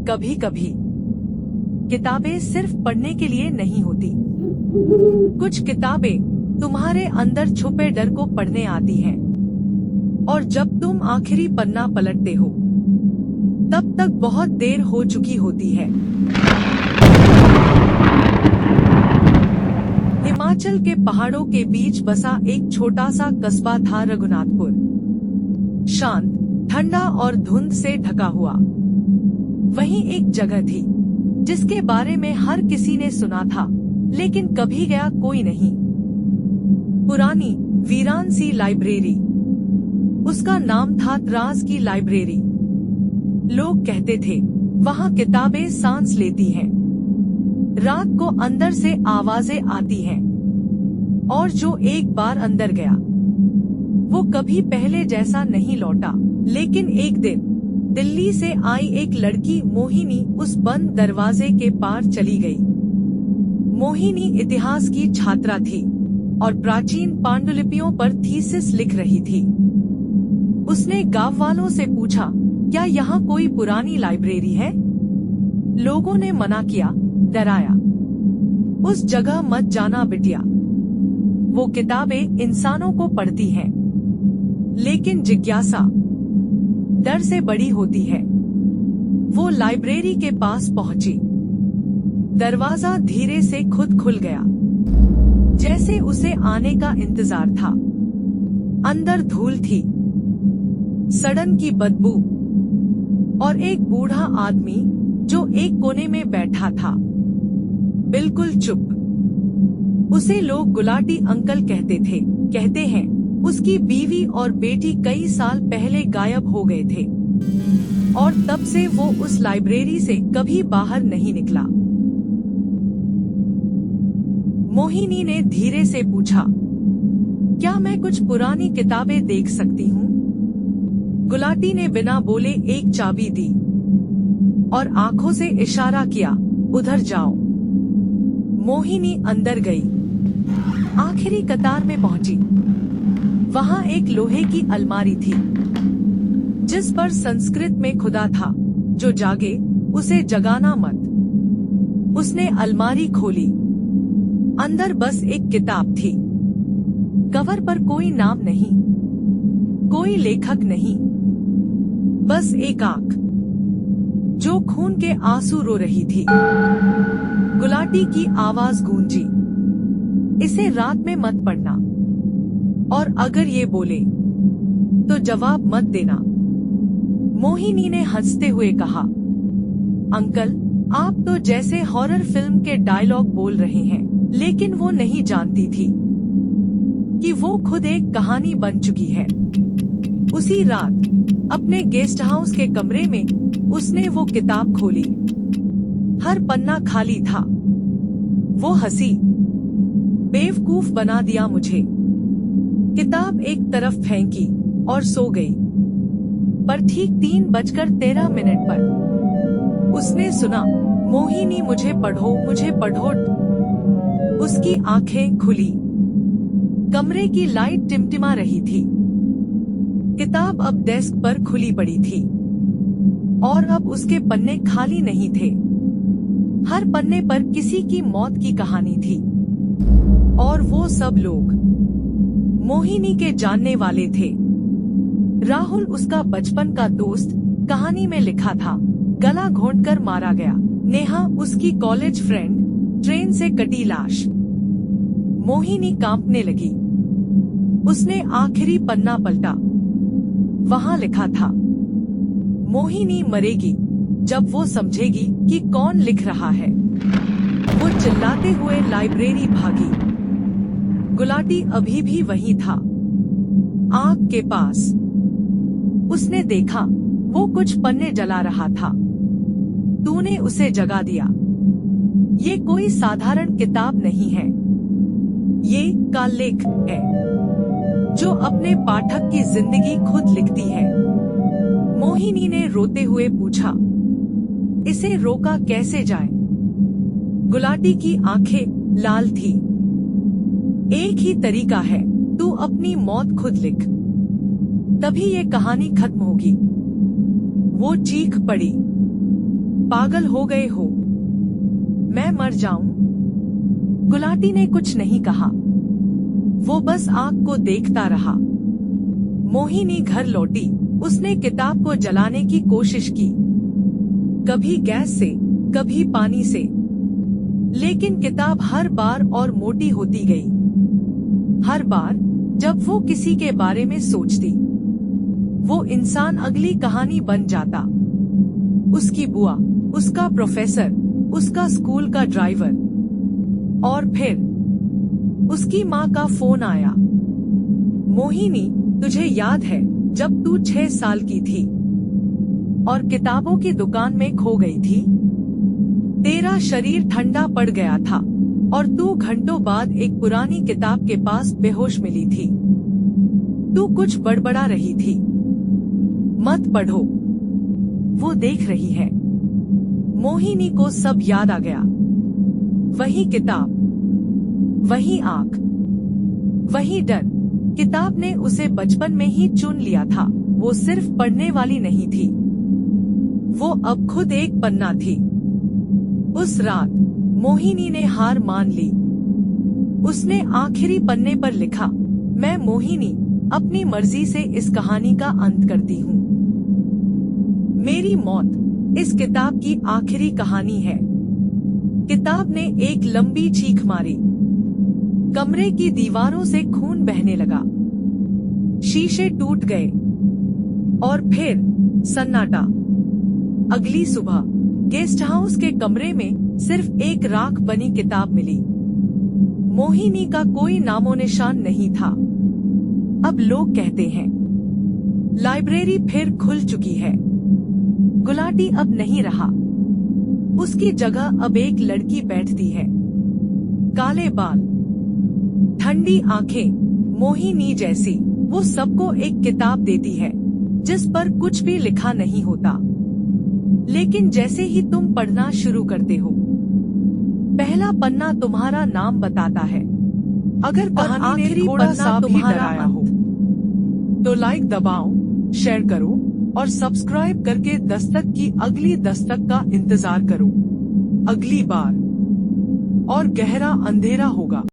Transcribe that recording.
कभी कभी किताबें सिर्फ पढ़ने के लिए नहीं होती। कुछ किताबें तुम्हारे अंदर छुपे डर को पढ़ने आती हैं, और जब तुम आखिरी पन्ना पलटते हो तब तक बहुत देर हो चुकी होती है। हिमाचल के पहाड़ों के बीच बसा एक छोटा सा कस्बा था रघुनाथपुर। शांत, ठंडा और धुंध से ढका हुआ। वहीं एक जगह थी जिसके बारे में हर किसी ने सुना था, लेकिन कभी गया कोई नहीं। पुरानी वीरान सी लाइब्रेरी। उसका नाम था त्रास की लाइब्रेरी। लोग कहते थे वहाँ किताबें सांस लेती हैं, रात को अंदर से आवाजें आती हैं, और जो एक बार अंदर गया वो कभी पहले जैसा नहीं लौटा। लेकिन एक दिन दिल्ली से आई एक लड़की मोहिनी उस बंद दरवाजे के पार चली गई। मोहिनी इतिहास की छात्रा थी और प्राचीन पांडुलिपियों पर थीसिस लिख रही थी। उसने गांव वालों से पूछा, क्या यहाँ कोई पुरानी लाइब्रेरी है? लोगों ने मना किया, डराया। उस जगह मत जाना बिटिया, वो किताबें इंसानों को पढ़ती हैं, लेकिन जिज्ञासा डर से बड़ी होती है। वो लाइब्रेरी के पास पहुंची। दरवाजा धीरे से खुद खुल गया, जैसे उसे आने का इंतजार था। अंदर धूल थी, सड़न की बदबू, और एक बूढ़ा आदमी जो एक कोने में बैठा था, बिल्कुल चुप। उसे लोग गुलाटी अंकल कहते थे। कहते हैं उसकी बीवी और बेटी कई साल पहले गायब हो गए थे, और तब से वो उस लाइब्रेरी से कभी बाहर नहीं निकला। मोहिनी ने धीरे से पूछा, क्या मैं कुछ पुरानी किताबें देख सकती हूँ? गुलाटी ने बिना बोले एक चाबी दी और आंखों से इशारा किया, उधर जाओ। मोहिनी अंदर गई, आखिरी कतार में पहुंची। वहां एक लोहे की अलमारी थी जिस पर संस्कृत में खुदा था, जो जागे उसे जगाना मत। उसने अलमारी खोली। अंदर बस एक किताब थी। कवर पर कोई नाम नहीं, कोई लेखक नहीं, बस एक आंख जो खून के आंसू रो रही थी। गुलाटी की आवाज गूंजी, इसे रात में मत पढ़ना, और अगर ये बोले तो जवाब मत देना। मोहिनी ने हंसते हुए कहा, अंकल, आप तो जैसे हॉरर फिल्म के डायलॉग बोल रहे हैं। लेकिन वो नहीं जानती थी कि वो खुद एक कहानी बन चुकी है। उसी रात अपने गेस्ट हाउस के कमरे में उसने वो किताब खोली। हर पन्ना खाली था। वो हंसी, बेवकूफ बना दिया मुझे। किताब एक तरफ फेंकी और सो गई। पर ठीक 3:13 पर उसने सुना, मोहिनी मुझे पढ़ो, मुझे पढ़ो। उसकी आंखें खुली। कमरे की लाइट टिमटिमा रही थी। किताब अब डेस्क पर खुली पड़ी थी, और अब उसके पन्ने खाली नहीं थे। हर पन्ने पर किसी की मौत की कहानी थी, और वो सब लोग मोहिनी के जानने वाले थे। राहुल उसका बचपन का दोस्त, कहानी में लिखा था, गला घोंटकर मारा गया। नेहा उसकी कॉलेज फ्रेंड, ट्रेन से कटी लाश। मोहिनी कांपने लगी। उसने आखिरी पन्ना पलटा। वहाँ लिखा था, मोहिनी मरेगी जब वो समझेगी कि कौन लिख रहा है। वो चिल्लाते हुए लाइब्रेरी भागी। गुलाटी अभी भी वहीं था, आग के पास। उसने देखा वो कुछ पन्ने जला रहा था। तूने उसे जगा दिया। ये कोई साधारण किताब नहीं है, ये काल्लेख है, जो अपने पाठक की जिंदगी खुद लिखती है। मोहिनी ने रोते हुए पूछा, इसे रोका कैसे जाए? गुलाटी की आंखें लाल थी। एक ही तरीका है, तू अपनी मौत खुद लिख, तभी ये कहानी खत्म होगी। वो चीख पड़ी। पागल हो गए हो? मैं मर जाऊं? गुलाटी ने कुछ नहीं कहा। वो बस आग को देखता रहा। मोहिनी घर लौटी। उसने किताब को जलाने की कोशिश की, कभी गैस से, कभी पानी से, लेकिन किताब हर बार और मोटी होती गई। हर बार जब वो किसी के बारे में सोचती, वो इंसान अगली कहानी बन जाता। उसकी बुआ, उसका प्रोफेसर, उसका स्कूल का ड्राइवर, और फिर उसकी माँ का फोन आया। मोहिनी, तुझे याद है जब तू 6 साल की थी और किताबों की दुकान में खो गई थी? तेरा शरीर ठंडा पड़ गया था और तू घंटों बाद एक पुरानी किताब के पास बेहोश मिली थी। तू कुछ बड़बड़ा रही थी। मत पढ़ो, वो देख रही है। मोहिनी को सब याद आ गया। वही किताब, वही आंख, वही डर। किताब ने उसे बचपन में ही चुन लिया था। वो सिर्फ पढ़ने वाली नहीं थी, वो अब खुद एक पन्ना थी। उस रात मोहिनी ने हार मान ली। उसने आखिरी पन्ने पर लिखा, मैं मोहिनी अपनी मर्जी से इस कहानी का अंत करती हूँ। मेरी मौत इस किताब की आखिरी कहानी है। किताब ने एक लंबी चीख मारी। कमरे की दीवारों से खून बहने लगा। शीशे टूट गए और फिर सन्नाटा। अगली सुबह गेस्ट हाउस के कमरे में सिर्फ एक राख बनी किताब मिली। मोहिनी का कोई नामो निशान नहीं था। अब लोग कहते हैं लाइब्रेरी फिर खुल चुकी है। गुलाटी अब नहीं रहा। उसकी जगह अब एक लड़की बैठती है। काले बाल, ठंडी आंखें, मोहिनी जैसी। वो सबको एक किताब देती है जिस पर कुछ भी लिखा नहीं होता, लेकिन जैसे ही तुम पढ़ना शुरू करते हो, पहला पन्ना तुम्हारा नाम बताता है। अगर कहानी ने थोड़ा सा भी डराया हो तो लाइक दबाओ, शेयर करो और सब्सक्राइब करके दस्तक की अगली दस्तक का इंतजार करो। अगली बार और गहरा अंधेरा होगा।